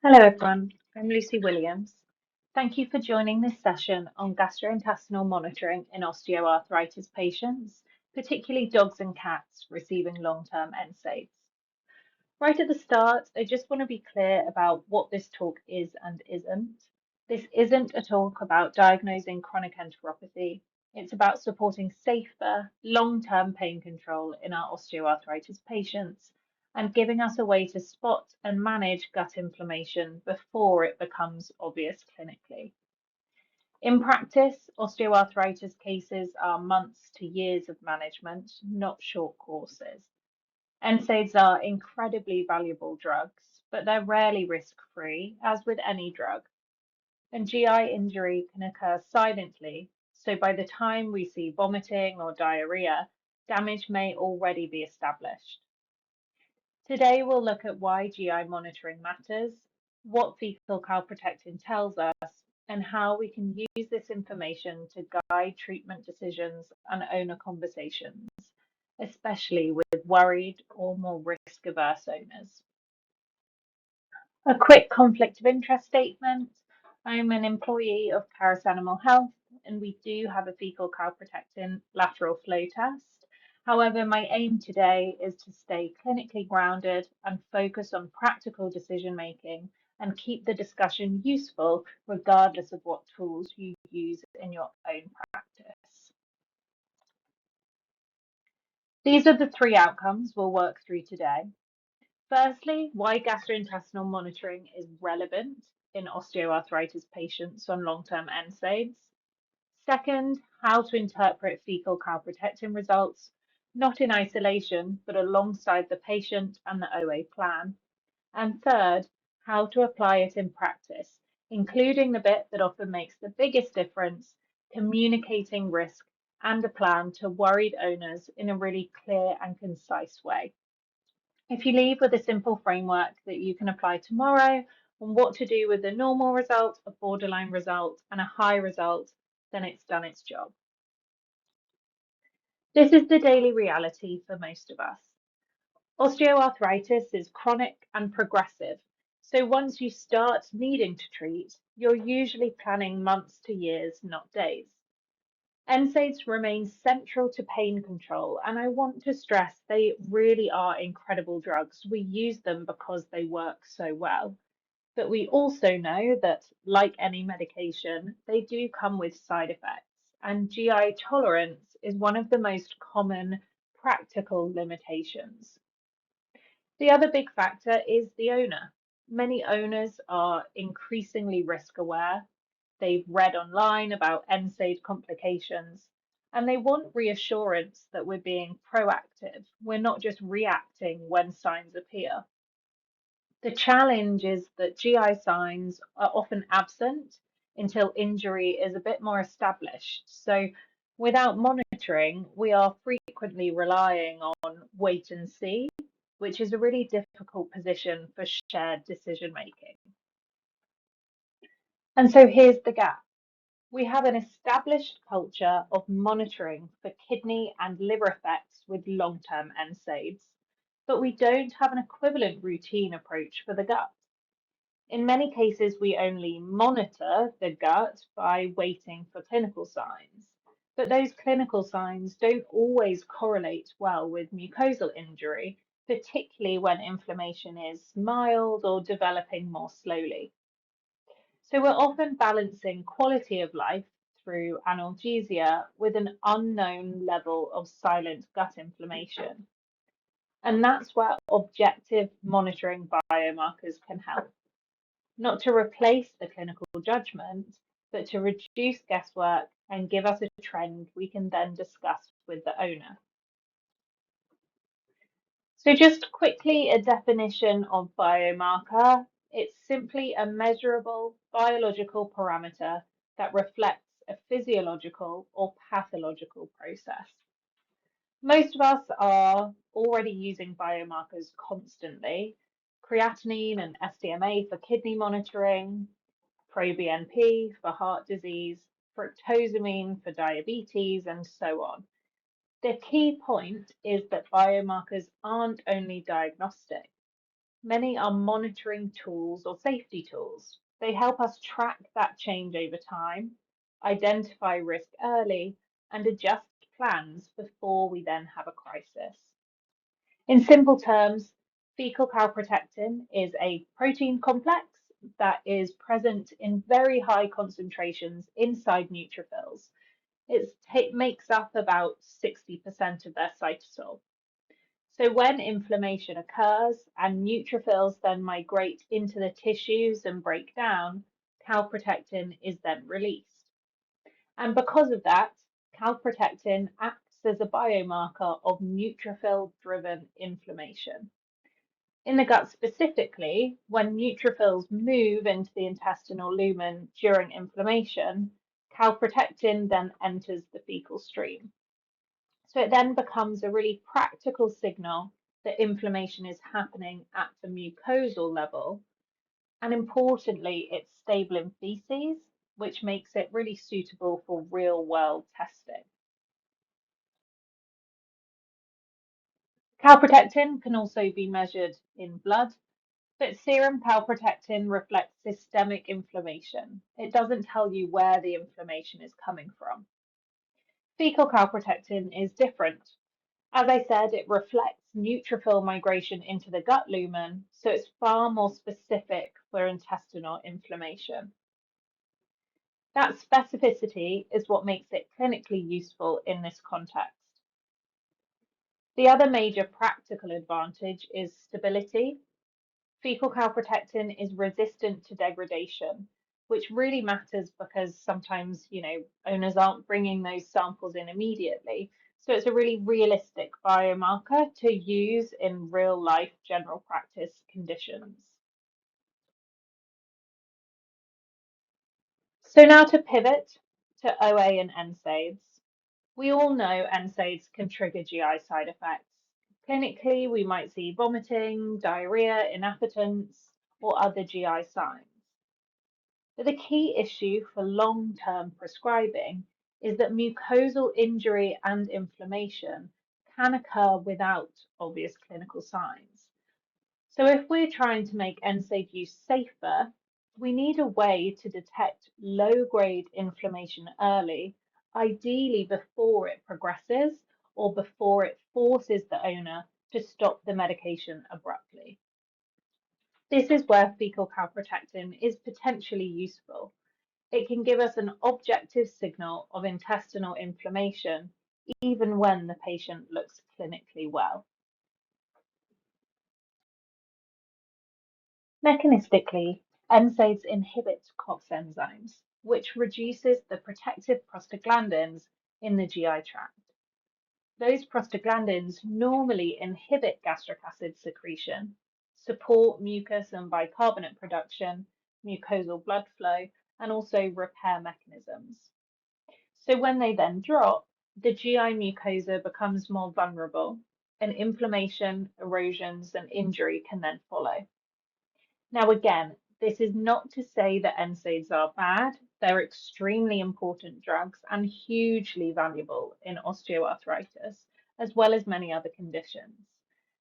Hello everyone, I'm Lucy Williams. Thank you for joining this session on gastrointestinal monitoring in osteoarthritis patients, particularly dogs and cats receiving long-term NSAIDs. Right at the start, I just want to be clear about what this talk is and isn't. This isn't a talk about diagnosing chronic enteropathy. It's about supporting safer, long-term pain control in our osteoarthritis patients and giving us a way to spot and manage gut inflammation before it becomes obvious clinically. In practice, osteoarthritis cases are months to years of management, not short courses. NSAIDs are incredibly valuable drugs, but they're rarely risk-free, as with any drug. And GI injury can occur silently, so by the time we see vomiting or diarrhea, damage may already be established. Today, we'll look at why GI monitoring matters, what fecal calprotectin tells us, and how we can use this information to guide treatment decisions and owner conversations, especially with worried or more risk-averse owners. A quick conflict of interest statement. I'm an employee of Paris Animal Health, and we do have a fecal calprotectin lateral flow test. However, my aim today is to stay clinically grounded and focus on practical decision making and keep the discussion useful regardless of what tools you use in your own practice. These are the three outcomes we'll work through today. Firstly, why gastrointestinal monitoring is relevant in osteoarthritis patients on long-term NSAIDs. Second, how to interpret fecal calprotectin results, not in isolation, but alongside the patient and the OA plan. And third, how to apply it in practice, including the bit that often makes the biggest difference, communicating risk and a plan to worried owners in a really clear and concise way. If you leave with a simple framework that you can apply tomorrow on what to do with a normal result, a borderline result, and a high result, then it's done its job. This is the daily reality for most of us. Osteoarthritis is chronic and progressive, so once you start needing to treat, you're usually planning months to years, not days. NSAIDs remain central to pain control, and I want to stress they really are incredible drugs. We use them because they work so well. But we also know that, like any medication, they do come with side effects, and GI tolerance is one of the most common practical limitations. The other big factor is the owner. Many owners are increasingly risk aware. They've read online about NSAID complications, and they want reassurance that we're being proactive. We're not just reacting when signs appear. The challenge is that GI signs are often absent until injury is a bit more established. So without monitoring, we are frequently relying on wait and see, which is a really difficult position for shared decision making. And so here's the gap. We have an established culture of monitoring for kidney and liver effects with long-term NSAIDs, but we don't have an equivalent routine approach for the gut. In many cases, we only monitor the gut by waiting for clinical signs, but those clinical signs don't always correlate well with mucosal injury, particularly when inflammation is mild or developing more slowly. So we're often balancing quality of life through analgesia with an unknown level of silent gut inflammation. And that's where objective monitoring biomarkers can help, not to replace the clinical judgment, but to reduce guesswork and give us a trend we can then discuss with the owner. So just quickly, a definition of biomarker. It's simply a measurable biological parameter that reflects a physiological or pathological process. Most of us are already using biomarkers constantly. Creatinine and SDMA for kidney monitoring, proBNP for heart disease, fructosamine for diabetes, and so on. The key point is that biomarkers aren't only diagnostic. Many are monitoring tools or safety tools. They help us track that change over time, identify risk early, and adjust plans before we then have a crisis. In simple terms, fecal calprotectin is a protein complex that is present in very high concentrations inside neutrophils. It makes up about 60% of their cytosol. So when inflammation occurs and neutrophils then migrate into the tissues and break down, calprotectin is then released. And because of that, calprotectin acts as a biomarker of neutrophil-driven inflammation. In the gut specifically, when neutrophils move into the intestinal lumen during inflammation, calprotectin then enters the fecal stream. So it then becomes a really practical signal that inflammation is happening at the mucosal level. And importantly, it's stable in feces, which makes it really suitable for real world testing. Calprotectin can also be measured in blood, but serum calprotectin reflects systemic inflammation. It doesn't tell you where the inflammation is coming from. Fecal calprotectin is different. As I said, it reflects neutrophil migration into the gut lumen, so it's far more specific for intestinal inflammation. That specificity is what makes it clinically useful in this context. The other major practical advantage is stability. Fecal calprotectin is resistant to degradation, which really matters because sometimes, owners aren't bringing those samples in immediately. So it's a really realistic biomarker to use in real life general practice conditions. So now to pivot to OA and NSAIDs. We all know NSAIDs can trigger GI side effects. Clinically, we might see vomiting, diarrhea, inappetence, or other GI signs. But the key issue for long-term prescribing is that mucosal injury and inflammation can occur without obvious clinical signs. So if we're trying to make NSAID use safer, we need a way to detect low-grade inflammation early, ideally before it progresses or before it forces the owner to stop the medication abruptly. This is where fecal calprotectin is potentially useful. It can give us an objective signal of intestinal inflammation, even when the patient looks clinically well. Mechanistically, NSAIDs inhibit COX enzymes, which reduces the protective prostaglandins in the GI tract. Those prostaglandins normally inhibit gastric acid secretion, support mucus and bicarbonate production, mucosal blood flow, and also repair mechanisms. So when they then drop, the GI mucosa becomes more vulnerable, and inflammation, erosions, and injury can then follow. Now, again, this is not to say that NSAIDs are bad. They're extremely important drugs and hugely valuable in osteoarthritis, as well as many other conditions.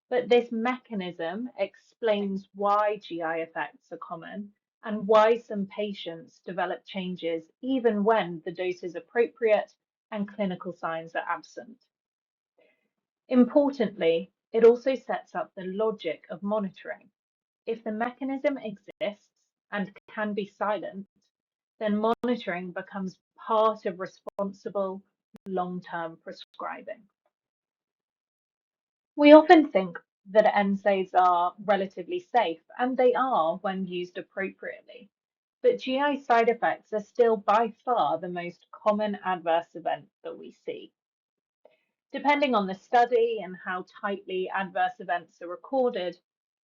But this mechanism explains why GI effects are common and why some patients develop changes even when the dose is appropriate and clinical signs are absent. Importantly, it also sets up the logic of monitoring. If the mechanism exists and can be silent, then monitoring becomes part of responsible long-term prescribing. We often think that NSAIDs are relatively safe, and they are when used appropriately. But GI side effects are still by far the most common adverse event that we see. Depending on the study and how tightly adverse events are recorded,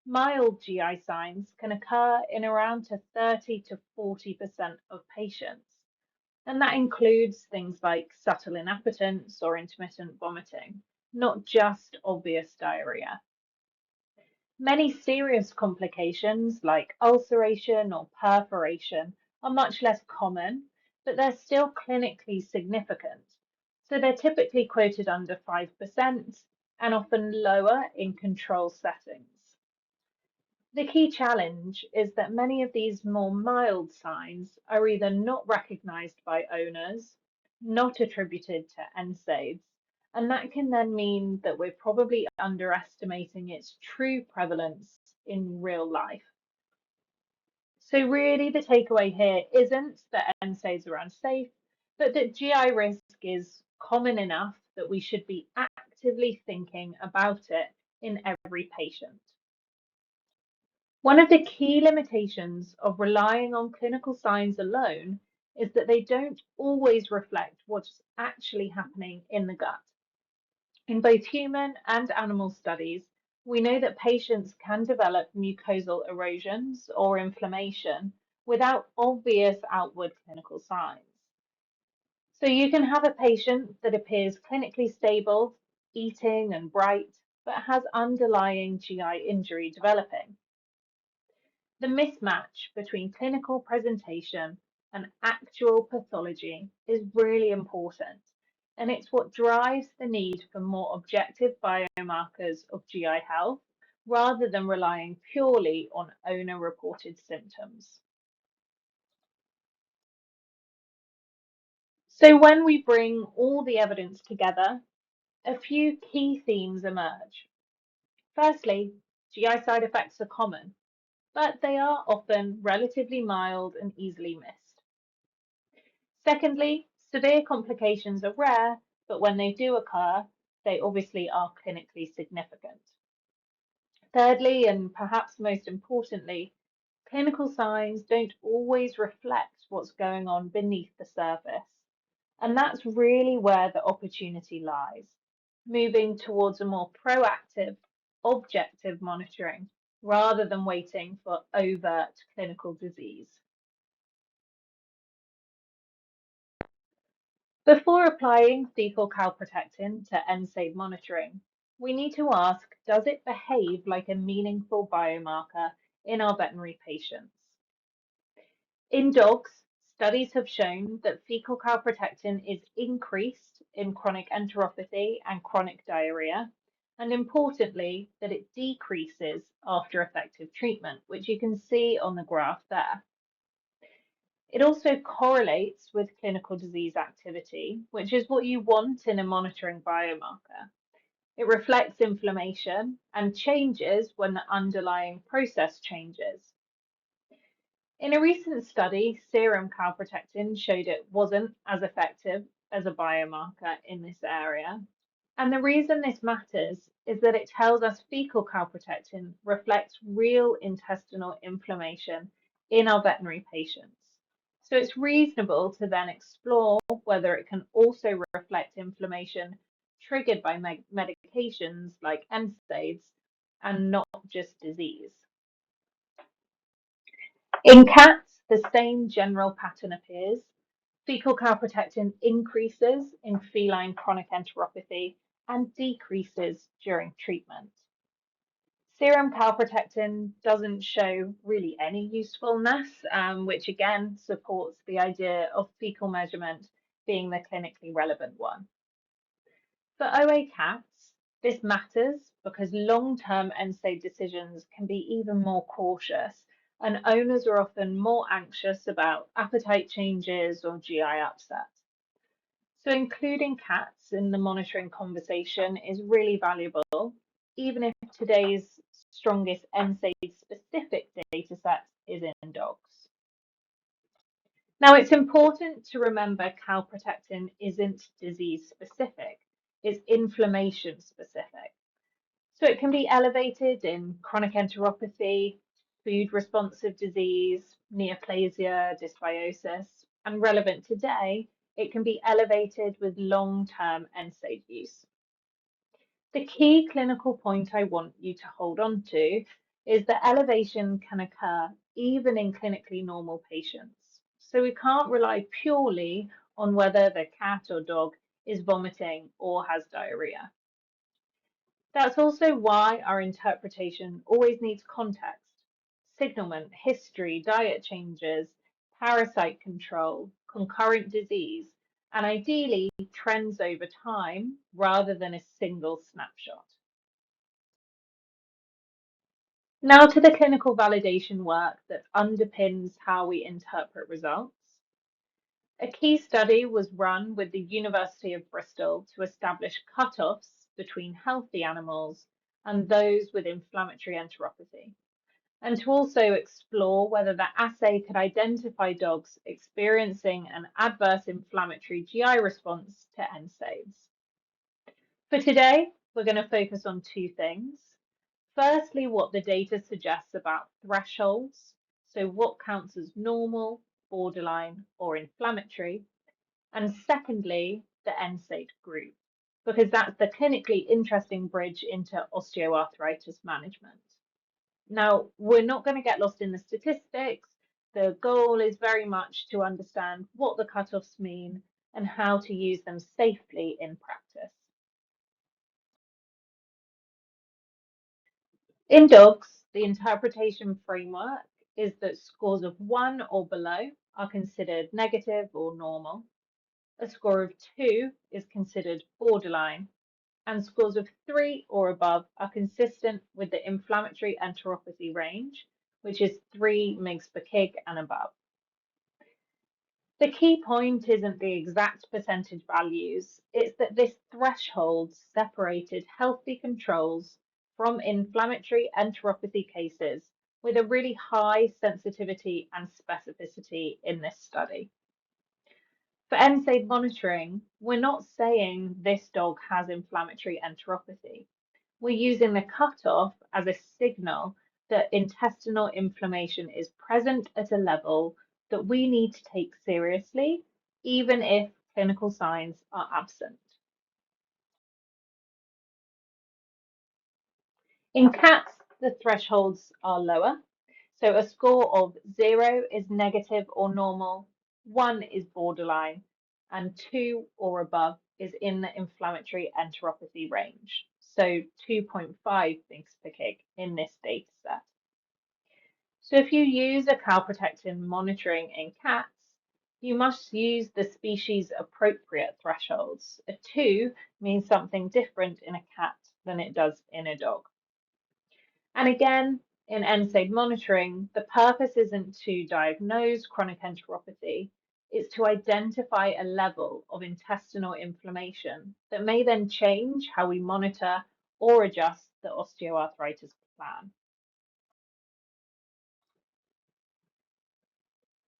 mild GI signs can occur in around 30 to 40% of patients. And that includes things like subtle inappetence or intermittent vomiting, not just obvious diarrhea. Many serious complications like ulceration or perforation are much less common, but they're still clinically significant. So they're typically quoted under 5% and often lower in control settings. The key challenge is that many of these more mild signs are either not recognized by owners, not attributed to NSAIDs, and that can then mean that we're probably underestimating its true prevalence in real life. So really the takeaway here isn't that NSAIDs are unsafe, but that GI risk is common enough that we should be actively thinking about it in every patient. One of the key limitations of relying on clinical signs alone is that they don't always reflect what's actually happening in the gut. In both human and animal studies, we know that patients can develop mucosal erosions or inflammation without obvious outward clinical signs. So you can have a patient that appears clinically stable, eating and bright, but has underlying GI injury developing. The mismatch between clinical presentation and actual pathology is really important, and it's what drives the need for more objective biomarkers of GI health rather than relying purely on owner-reported symptoms. So when we bring all the evidence together, a few key themes emerge. Firstly, GI side effects are common, but they are often relatively mild and easily missed. Secondly, severe complications are rare, but when they do occur, they obviously are clinically significant. Thirdly, and perhaps most importantly, clinical signs don't always reflect what's going on beneath the surface. And that's really where the opportunity lies, moving towards a more proactive, objective monitoring rather than waiting for overt clinical disease. Before applying fecal calprotectin to NSAID monitoring, we need to ask, does it behave like a meaningful biomarker in our veterinary patients? In dogs, studies have shown that fecal calprotectin is increased in chronic enteropathy and chronic diarrhea, and importantly, that it decreases after effective treatment, which you can see on the graph there. It also correlates with clinical disease activity, which is what you want in a monitoring biomarker. It reflects inflammation and changes when the underlying process changes. In a recent study, serum calprotectin showed it wasn't as effective as a biomarker in this area. And the reason this matters is that it tells us fecal calprotectin reflects real intestinal inflammation in our veterinary patients. So it's reasonable to then explore whether it can also reflect inflammation triggered by medications like NSAIDs and not just disease. In cats, the same general pattern appears. Fecal calprotectin increases in feline chronic enteropathy and decreases during treatment. Serum calprotectin doesn't show really any usefulness, which again supports the idea of fecal measurement being the clinically relevant one. For OA cats, this matters because long-term NSAID decisions can be even more cautious, and owners are often more anxious about appetite changes or GI upset. So including cats in the monitoring conversation is really valuable, even if today's strongest NSAID specific data set is in dogs. Now, it's important to remember calprotectin isn't disease specific, it's inflammation specific. So it can be elevated in chronic enteropathy, food responsive disease, neoplasia, dysbiosis, and relevant today, it can be elevated with long-term NSAID use. The key clinical point I want you to hold on to is that elevation can occur even in clinically normal patients. So we can't rely purely on whether the cat or dog is vomiting or has diarrhea. That's also why our interpretation always needs context, signalment, history, diet changes, parasite control, concurrent disease, and ideally trends over time rather than a single snapshot. Now to the clinical validation work that underpins how we interpret results. A key study was run with the University of Bristol to establish cutoffs between healthy animals and those with inflammatory enteropathy, and to also explore whether the assay could identify dogs experiencing an adverse inflammatory GI response to NSAIDs. For today, we're going to focus on two things. Firstly, what the data suggests about thresholds, so what counts as normal, borderline, or inflammatory, and secondly, the NSAID group, because that's the clinically interesting bridge into osteoarthritis management. Now, we're not going to get lost in the statistics. The goal is very much to understand what the cutoffs mean and how to use them safely in practice. In dogs, the interpretation framework is that scores of 1 or below are considered negative or normal. A score of 2 is considered borderline, and scores of 3 or above are consistent with the inflammatory enteropathy range, which is 3 mg per kg and above. The key point isn't the exact percentage values, it's that this threshold separated healthy controls from inflammatory enteropathy cases with a really high sensitivity and specificity in this study. For NSAID monitoring, we're not saying this dog has inflammatory enteropathy. We're using the cutoff as a signal that intestinal inflammation is present at a level that we need to take seriously, even if clinical signs are absent. In cats, the thresholds are lower. So a score of 0 is negative or normal, 1 is borderline, and 2 or above is in the inflammatory enteropathy range. So 2.5 mg per kg in this data set. So if you use a calprotectin monitoring in cats, you must use the species appropriate thresholds. A 2 means something different in a cat than it does in a dog. And again, in NSAID monitoring, the purpose isn't to diagnose chronic enteropathy, it's to identify a level of intestinal inflammation that may then change how we monitor or adjust the osteoarthritis plan.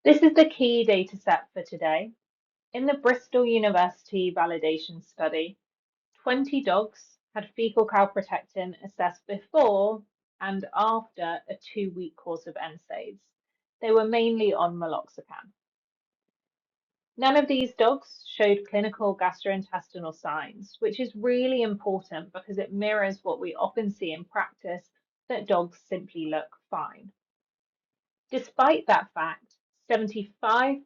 This is the key data set for today. In the Bristol University validation study, 20 dogs had fecal calprotectin assessed before and after a 2-week course of NSAIDs. They were mainly on meloxicam. None of these dogs showed clinical gastrointestinal signs, which is really important because it mirrors what we often see in practice, that dogs simply look fine. Despite that fact, 75%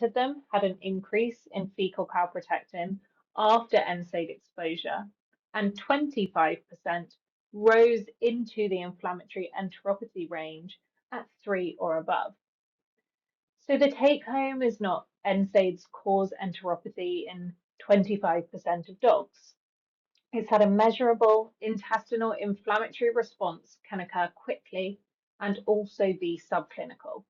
of them had an increase in fecal calprotectin after NSAID exposure, and 25% rose into the inflammatory enteropathy range at 3 or above. So the take home is not NSAIDs cause enteropathy in 25% of dogs. It's had a measurable intestinal inflammatory response can occur quickly and also be subclinical.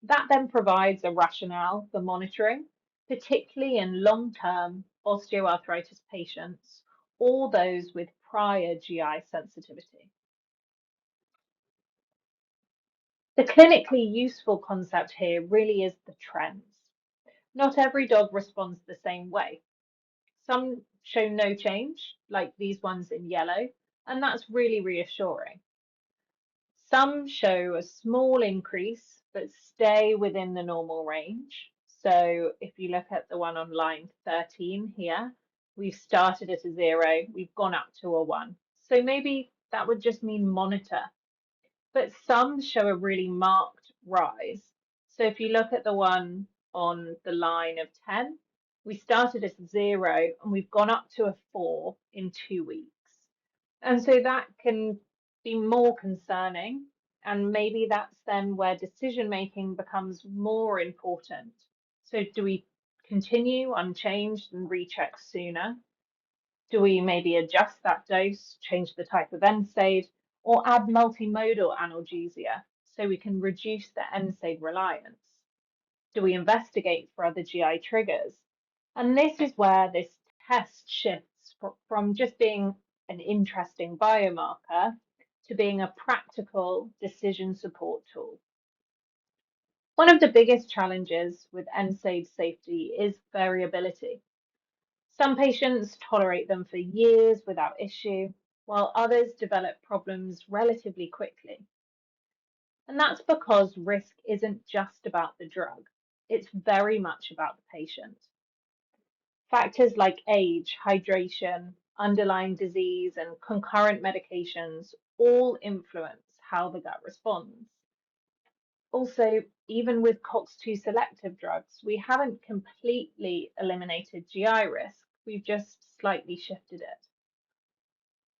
That then provides a rationale for monitoring, particularly in long-term osteoarthritis patients or those with prior GI sensitivity. The clinically useful concept here really is the trends. Not every dog responds the same way. Some show no change, like these ones in yellow, and that's really reassuring. Some show a small increase but stay within the normal range. So if you look at the one on line 13 here, we've started at a 0, we've gone up to a 1. So maybe that would just mean monitor. But some show a really marked rise. So if you look at the one on the line of 10, we started at a 0 and we've gone up to a 4 in 2 weeks. And so that can be more concerning. And maybe that's then where decision making becomes more important. So do we continue unchanged and recheck sooner? Do we maybe adjust that dose, change the type of NSAID, or add multimodal analgesia so we can reduce the NSAID reliance? Do we investigate for other GI triggers? And this is where this test shifts from just being an interesting biomarker to being a practical decision support tool. One of the biggest challenges with NSAID safety is variability. Some patients tolerate them for years without issue, while others develop problems relatively quickly. And that's because risk isn't just about the drug, it's very much about the patient. Factors like age, hydration, underlying disease, and concurrent medications all influence how the gut responds. Also, even with COX-2 selective drugs, we haven't completely eliminated GI risk, we've just slightly shifted it.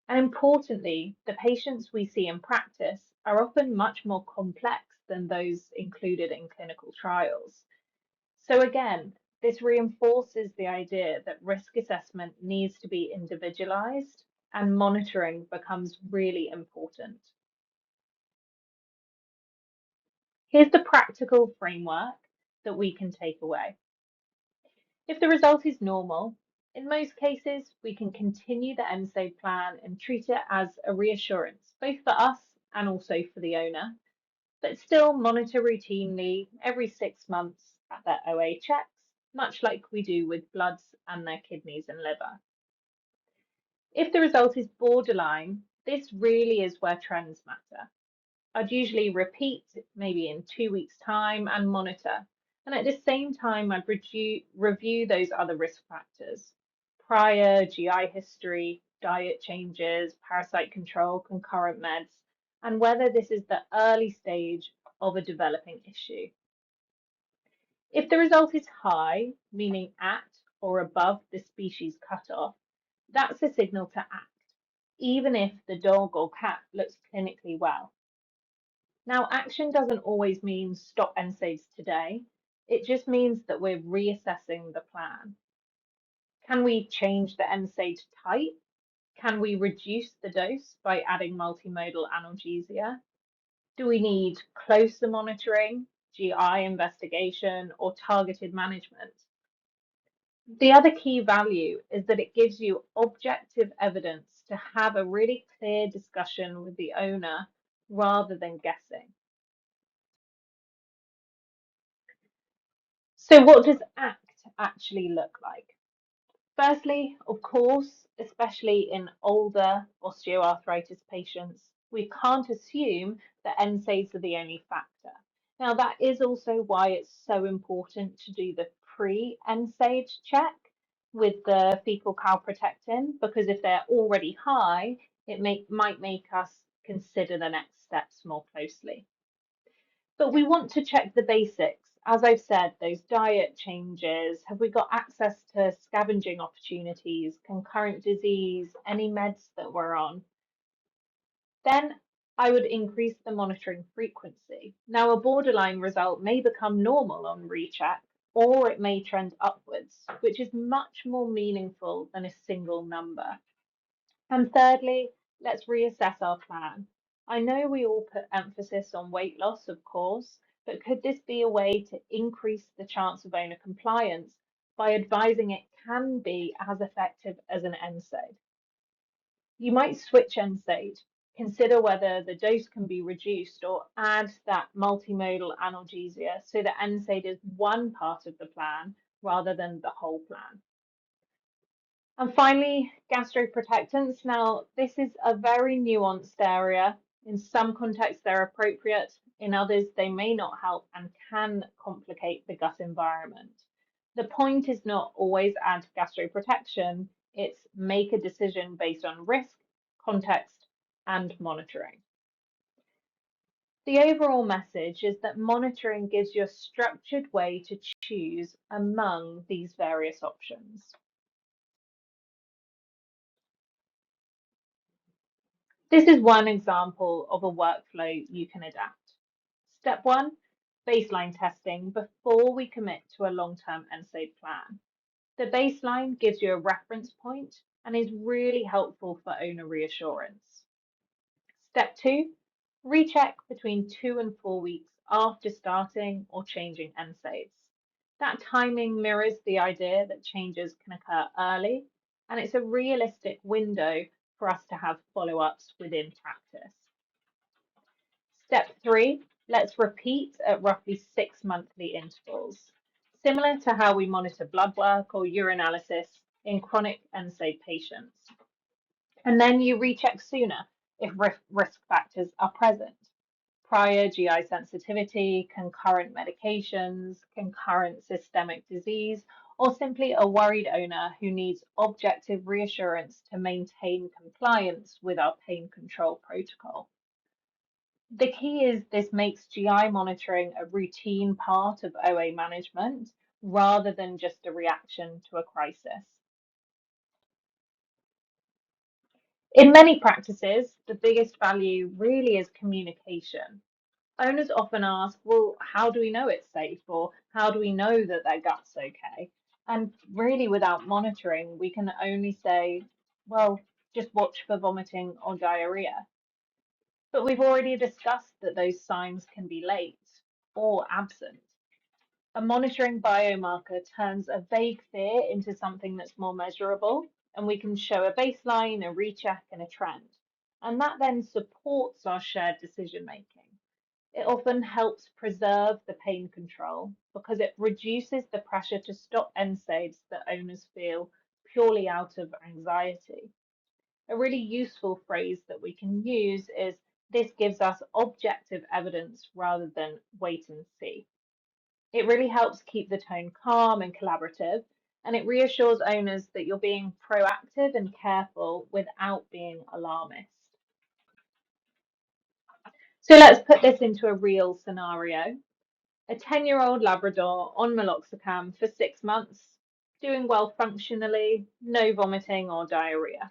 And importantly, the patients we see in practice are often much more complex than those included in clinical trials. So again, this reinforces the idea that risk assessment needs to be individualized and monitoring becomes really important. Here's the practical framework that we can take away. If the result is normal, in most cases, we can continue the NSAID plan and treat it as a reassurance, both for us and also for the owner, but still monitor routinely every 6 months at their OA checks, much like we do with bloods and their kidneys and liver. If the result is borderline, this really is where trends matter. I'd usually repeat maybe in 2 weeks' time and monitor. And at the same time, I'd review those other risk factors: prior GI history, diet changes, parasite control, concurrent meds, and whether this is the early stage of a developing issue. If the result is high, meaning at or above the species cutoff, that's a signal to act, even if the dog or cat looks clinically well. Now, action doesn't always mean stop NSAIDs today. It just means that we're reassessing the plan. Can we change the NSAID type? Can we reduce the dose by adding multimodal analgesia? Do we need closer monitoring, GI investigation, or targeted management? The other key value is that it gives you objective evidence to have a really clear discussion with the owner rather than guessing. So what does ACT actually look like? Firstly, of course, especially in older osteoarthritis patients, we can't assume that NSAIDs are the only factor. Now, that is also why it's so important to do the pre-NSAID check with the fecal calprotectin, because if they're already high, it might make us consider the next steps more closely. But we want to check the basics. As I've said, those diet changes, have we got access to scavenging opportunities, concurrent disease, any meds that we're on? Then I would increase the monitoring frequency. Now, a borderline result may become normal on recheck, or it may trend upwards, which is much more meaningful than a single number. And thirdly, let's reassess our plan. I know we all put emphasis on weight loss, of course, but could this be a way to increase the chance of owner compliance by advising it can be as effective as an NSAID? You might switch NSAID, consider whether the dose can be reduced, or add that multimodal analgesia so that NSAID is one part of the plan rather than the whole plan. And finally, gastroprotectants. Now, this is a very nuanced area. In some contexts, they're appropriate. In others, they may not help and can complicate the gut environment. The point is not always add gastroprotection, it's make a decision based on risk, context, and monitoring. The overall message is that monitoring gives you a structured way to choose among these various options. This is one example of a workflow you can adapt. Step one, baseline testing before we commit to a long-term NSAID plan. The baseline gives you a reference point and is really helpful for owner reassurance. Step 2, recheck between 2 and 4 weeks after starting or changing NSAIDs. That timing mirrors the idea that changes can occur early, and it's a realistic window for us to have follow-ups within practice. Step 3, let's repeat at roughly 6 monthly intervals, similar to how we monitor blood work or urinalysis in chronic NSAID patients. And then you recheck sooner if risk factors are present. Prior GI sensitivity, concurrent medications, concurrent systemic disease, or simply a worried owner who needs objective reassurance to maintain compliance with our pain control protocol. The key is this makes GI monitoring a routine part of OA management rather than just a reaction to a crisis. In many practices, the biggest value really is communication. Owners often ask, well, how do we know it's safe? Or how do we know that their gut's okay? And really, without monitoring, we can only say, well, just watch for vomiting or diarrhea. But we've already discussed that those signs can be late or absent. A monitoring biomarker turns a vague fear into something that's more measurable, and we can show a baseline, a recheck, and a trend. And that then supports our shared decision making. It often helps preserve the pain control because it reduces the pressure to stop NSAIDs that owners feel purely out of anxiety. A really useful phrase that we can use is this gives us objective evidence rather than wait and see. It really helps keep the tone calm and collaborative, and it reassures owners that you're being proactive and careful without being alarmist. So let's put this into a real scenario. A 10-year-old Labrador on meloxicam for 6 months, doing well functionally, no vomiting or diarrhea.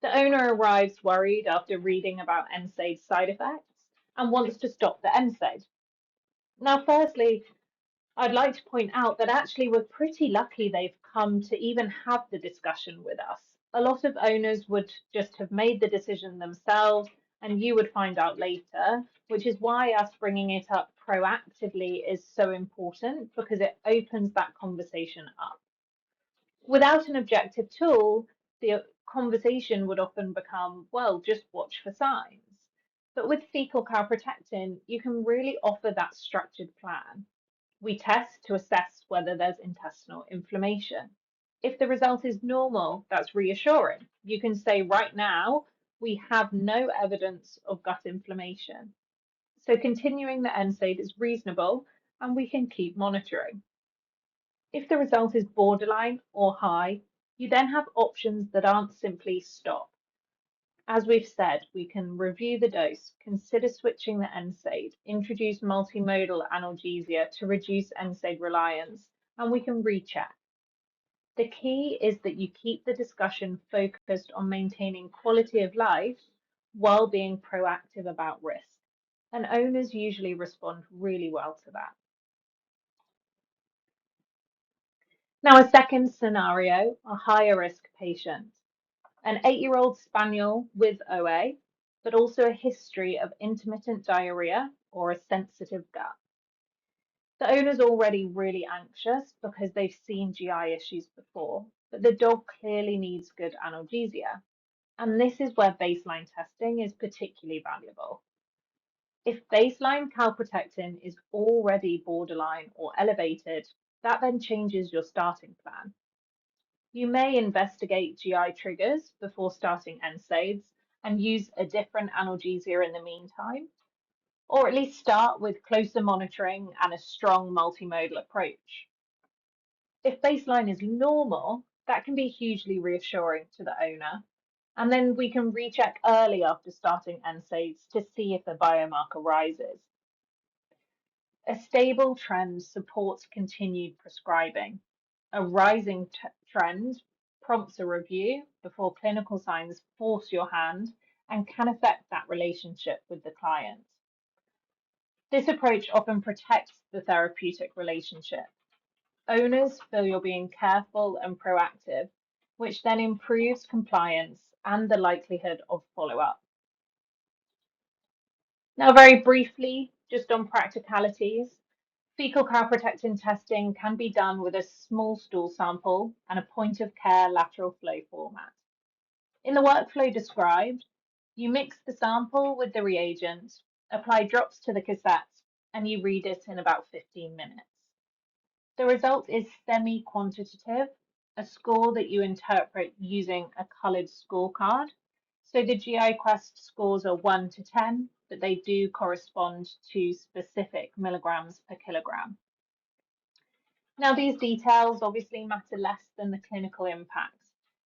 The owner arrives worried after reading about NSAID side effects and wants to stop the NSAID. Now, firstly, I'd like to point out that actually we're pretty lucky they've come to even have the discussion with us. A lot of owners would just have made the decision themselves and you would find out later, which is why us bringing it up proactively is so important because it opens that conversation up. Without an objective tool, the conversation would often become, well, just watch for signs. But with fecal calprotectin, you can really offer that structured plan. We test to assess whether there's intestinal inflammation. If the result is normal, that's reassuring. You can say right now, we have no evidence of gut inflammation. So continuing the NSAID is reasonable and we can keep monitoring. If the result is borderline or high, you then have options that aren't simply stop. As we've said, we can review the dose, consider switching the NSAID, introduce multimodal analgesia to reduce NSAID reliance, and we can recheck. The key is that you keep the discussion focused on maintaining quality of life while being proactive about risk. And owners usually respond really well to that. Now, a second scenario, a higher risk patient. An 8-year-old spaniel with OA, but also a history of intermittent diarrhea or a sensitive gut. The owner's already really anxious because they've seen GI issues before, but the dog clearly needs good analgesia. And this is where baseline testing is particularly valuable. If baseline calprotectin is already borderline or elevated, that then changes your starting plan. You may investigate GI triggers before starting NSAIDs and use a different analgesia in the meantime, or at least start with closer monitoring and a strong multimodal approach. If baseline is normal, that can be hugely reassuring to the owner, and then we can recheck early after starting NSAIDs to see if the biomarker rises. A stable trend supports continued prescribing. A rising trend prompts a review before clinical signs force your hand and can affect that relationship with the client. This approach often protects the therapeutic relationship. Owners feel you're being careful and proactive, which then improves compliance and the likelihood of follow up. Now, very briefly, just on practicalities, fecal calprotectin testing can be done with a small stool sample and a point of care lateral flow format. In the workflow described, you mix the sample with the reagent, apply drops to the cassette, and you read it in about 15 minutes. The result is semi-quantitative, a score that you interpret using a coloured scorecard. So the GI Quest scores are 1 to 10, but they do correspond to specific milligrams per kilogram. Now, these details obviously matter less than the clinical impact.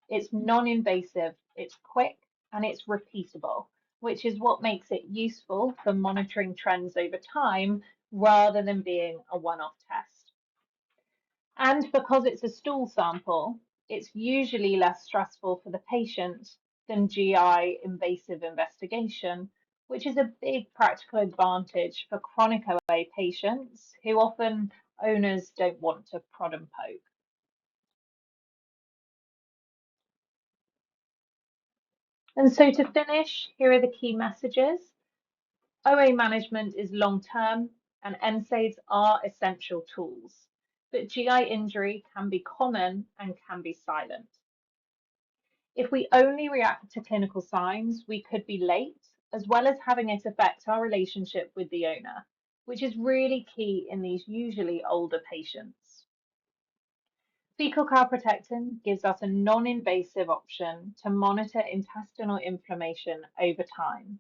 It's non-invasive, it's quick, and it's repeatable, which is what makes it useful for monitoring trends over time rather than being a one-off test. And because it's a stool sample, it's usually less stressful for the patient than GI invasive investigation, which is a big practical advantage for chronic OA patients who often owners don't want to prod and poke. And so to finish, here are the key messages. OA management is long-term and NSAIDs are essential tools, but GI injury can be common and can be silent. If we only react to clinical signs, we could be late, as well as having it affect our relationship with the owner, which is really key in these usually older patients. Fecal calprotectin gives us a non-invasive option to monitor intestinal inflammation over time,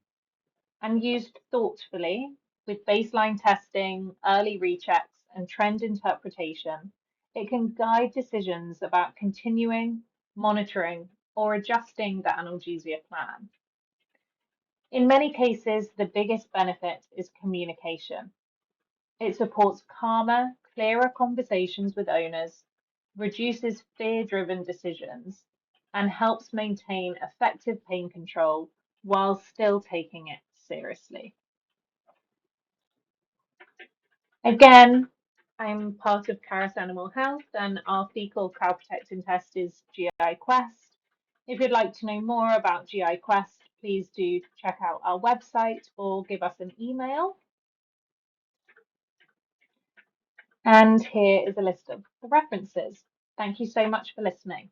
and used thoughtfully with baseline testing, early rechecks, and trend interpretation, it can guide decisions about continuing, monitoring, or adjusting the analgesia plan. In many cases, the biggest benefit is communication. It supports calmer, clearer conversations with owners, reduces fear-driven decisions, and helps maintain effective pain control while still taking it seriously. Again, I'm part of Caris Animal Health, and our fecal calprotectin test is GI Quest. If you'd like to know more about GI Quest, please do check out our website or give us an email. And here is a list of the references. Thank you so much for listening.